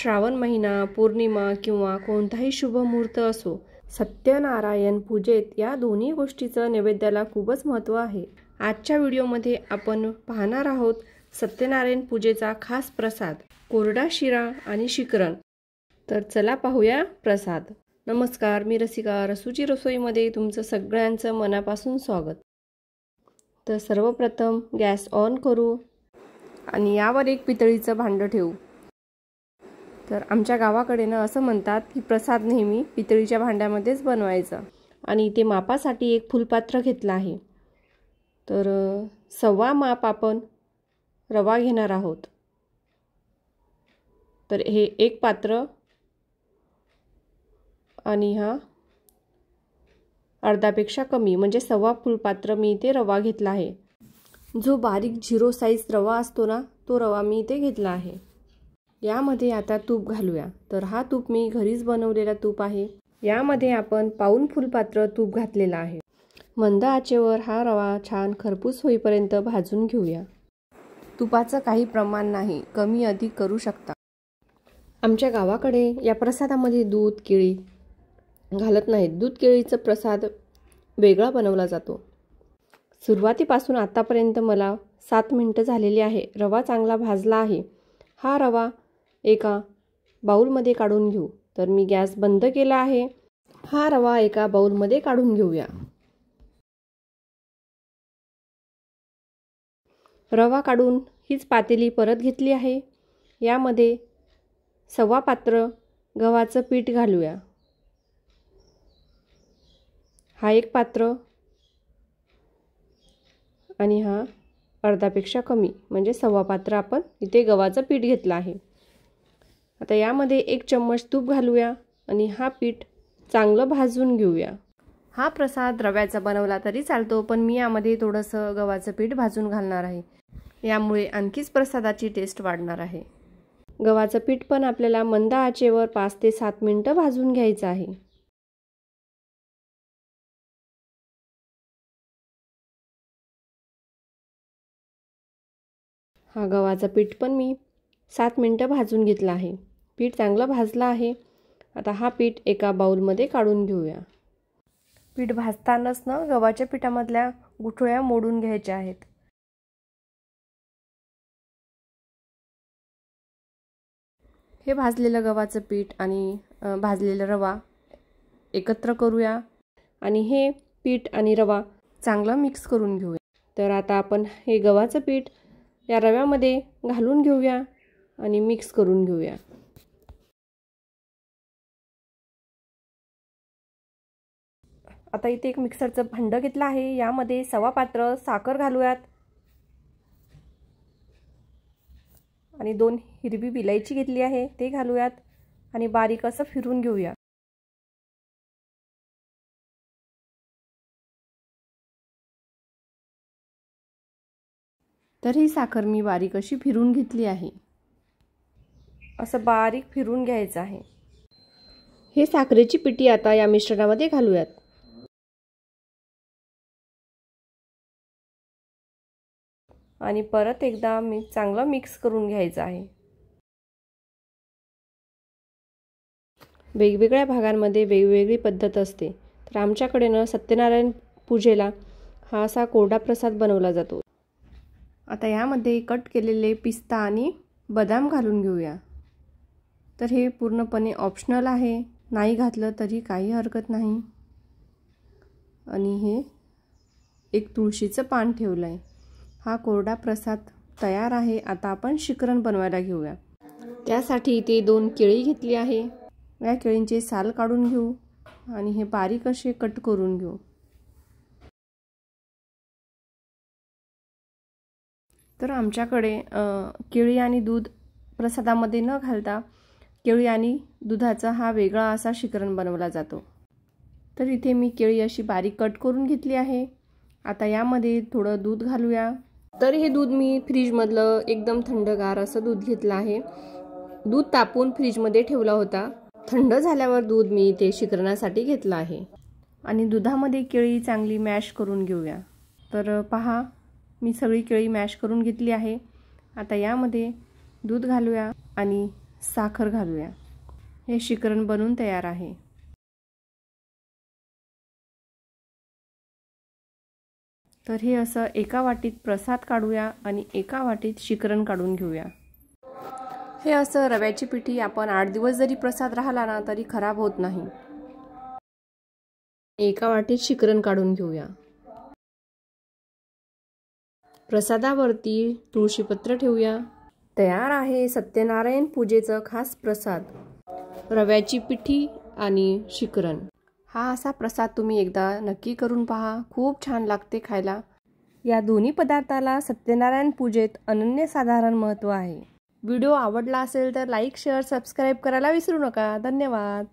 श्रावण महिना, पौर्णिमा किंवा कोणताही शुभ मुहूर्त असो, सत्यनारायण पूजेत या दोन्ही गोष्टीचं नैवेद्याला खूपच महत्त्व आहे। आजच्या व्हिडिओमध्ये आपण पाहणार आहोत सत्यनारायण पूजेचा खास प्रसाद, कोरडा शिरा आणि शिकरण। तर चला पाहूया प्रसाद। नमस्कार, मी रसिका, रसूची रसोईमध्ये तुमचं सगळ्यांचं मनापासून स्वागत। तर सर्वप्रथम गॅस ऑन करू आणि यावर एक पितळीचं भांडं ठेवू। तर आमच्या गावाकडे ना असं म्हणतात की प्रसाद नेहमी पितळीच्या भांड्यामध्येच बनवायचा। आणि इथे मापासाठी एक फुलपात्र घेतलं आहे। तर सव्वा माप आपण रवा घेणार आहोत। तर हे एक पात्र आणि हा अर्धापेक्षा कमी म्हणजे सव्वा फुलपात्र मी इथे रवा घेतला आहे। जो बारीक 0 साइज रवा असतो ना, तो रवा मी इथे घेतला आहे। यामध्ये आता तूप घालूया। तर हा तूप मी घरीच बनवलेला तूप आहे। यामध्ये आपण पाऊण फुलपात्र तूप घातलेला आहे। मंद आचेवर हा रवा छान खरपूस होईपर्यंत भाजून घेऊया। तुपाचं काही प्रमाण नाही, कमी अधिक करू शकता। आमच्या गावाकडे या प्रसादामध्ये दूध केळी घालत नाहीत। दूध केळीचा प्रसाद वेगळा बनवला जातो। सुरुवातीपासून आतापर्यंत मला 7 मिनिटं झालेली आहे। रवा चांगला भाजला आहे। हा रवा एका बाउलमध्ये काढून घेऊ। तर मी गॅस बंद केला आहे। हा रवा एका बाउलमध्ये काढून घेऊया। रवा काढून हीच पातेली परत घेतली आहे। यामध्ये सव्वा पात्र गव्हाचं पीठ घालूया। हा एक पात्र आणि हा अर्धापेक्षा कमी म्हणजे सव्वा पात्र आपण इथे गव्हाचं पीठ घेतलं आहे। आता यामध्ये 1 चम्मच तूप घालूया आणि हा पीठ चांगलं भाजून घेऊया। हा प्रसाद रव्याचा बनवला तरी चालतो, पण मी यामध्ये थोडंसं गव्हाचं पीठ भाजून घालणार आहे। यामुळे आणखीच प्रसादाची टेस्ट वाढणार आहे। गव्हाचं पीठ पण आपल्याला मंद आचेवर 5 ते 7 मिनिटं भाजून घ्यायचं आहे। हा गव्हाचं पीठ पण मी 7 मिनिटं भाजून घेतला आहे। पीठ चांगलं भाजलं आहे। आता हा पीठ एका बाउलमध्ये काढून घेऊया। पीठ भाजतानाच ना गव्हाच्या पिठामधल्या गुठळ्या मोडून घ्यायच्या आहेत। हे भाजलेलं गव्हाचं पीठ आणि भाजलेला रवा एकत्र करूया आणि हे पीठ आणि रवा चांगला मिक्स करून घेऊया। तर आता आपण हे गव्हाचं पीठ या रव्यामध्ये घालून घेऊया आणि मिक्स करून घेऊया। आता इथे एक मिक्सरचं भांडं घेतलं आहे। यामध्ये सव्वा पात्र साखर घालूयात आणि 2 हिरवी विलायची घेतली आहे ते घालूयात आणि बारीक असं फिरून घेऊया। तर ही साखर मी बारीक अशी फिरून घेतली आहे। असं बारीक फिरून घ्यायचं आहे। हे साखरेची पिठी आता या मिश्रणामध्ये घालूयात आणि परत एकदा चांगलं मिक्स करून घ्यायचं आहे। वेगवेगळ्या भागांमध्ये वेगवेगळी पद्धत असते। तर आमच्याकडे ना सत्यनारायण पूजेला हा असा कोरडा प्रसाद बनवला जातो। आता यामध्ये कट केलेले पिस्ता आणि बदाम घालून घेऊया। तर हे पूर्णपणे ऑप्शनल आहे, नाही घातलं तरी काही हरकत नाही। आणि हे एक तुळशीचं पान ठेवलं आहे। हा कोरडा प्रसाद तयार आहे। आता आपण शिकरण बनवायला घेऊया। त्यासाठी इथे 2 केळी घेतली आहे। या केळींचे साल काढून घेऊ आणि हे बारीक असे कट करून घेऊ। तर आमच्याकडे केळी आणि दूध प्रसादामध्ये न घालता केळी आणि दुधाचा हा वेगळा असा शिकरण बनवला जातो। तर इथे मी केळी अशी बारीक कट करून घेतली आहे। आता यामध्ये थोडं दूध घालूया। तर हे दूध मी फ्रीजमधलं एकदम थंडगार असं दूध घेतलं आहे। दूध तापून फ्रीजमध्ये ठेवला होता। थंड झाल्यावर दूध मी इथे शिकरणासाठी घेतलं आहे आणि दुधामध्ये केळी चांगली मॅश करून घेऊया। तर पहा, मी सगळी केळी मॅश करून घेतली आहे। आता यामध्ये दूध घालूया आणि साखर घालूया. हे शिकरण बनून तयार आहे. तर हे असं एका वाटीत प्रसाद काढूया आणि एका वाटीत शिकरण काढून घेऊया. हे असं रव्याची पिठी आपण 8 दिवस जरी प्रसाद राहिला ना तरी खराब होत नाही. एका वाटीत शिकरण काढून घेऊया. प्रसादावरती तुळशीपत्र ठेवूया. तयार आहे सत्यनारायण पूजेचं खास प्रसाद, रव्याची पिठी आणि शिकरण. हा असा प्रसाद तुम्ही एकदा नक्की करून पहा. खूप छान लागते खायला. या दोन्ही पदार्थाला सत्यनारायण पूजेत अनन्यसाधारण महत्त्व आहे. व्हिडिओ आवडला असेल तर लाईक, शेअर, सबस्क्राईब करायला विसरू नका. धन्यवाद.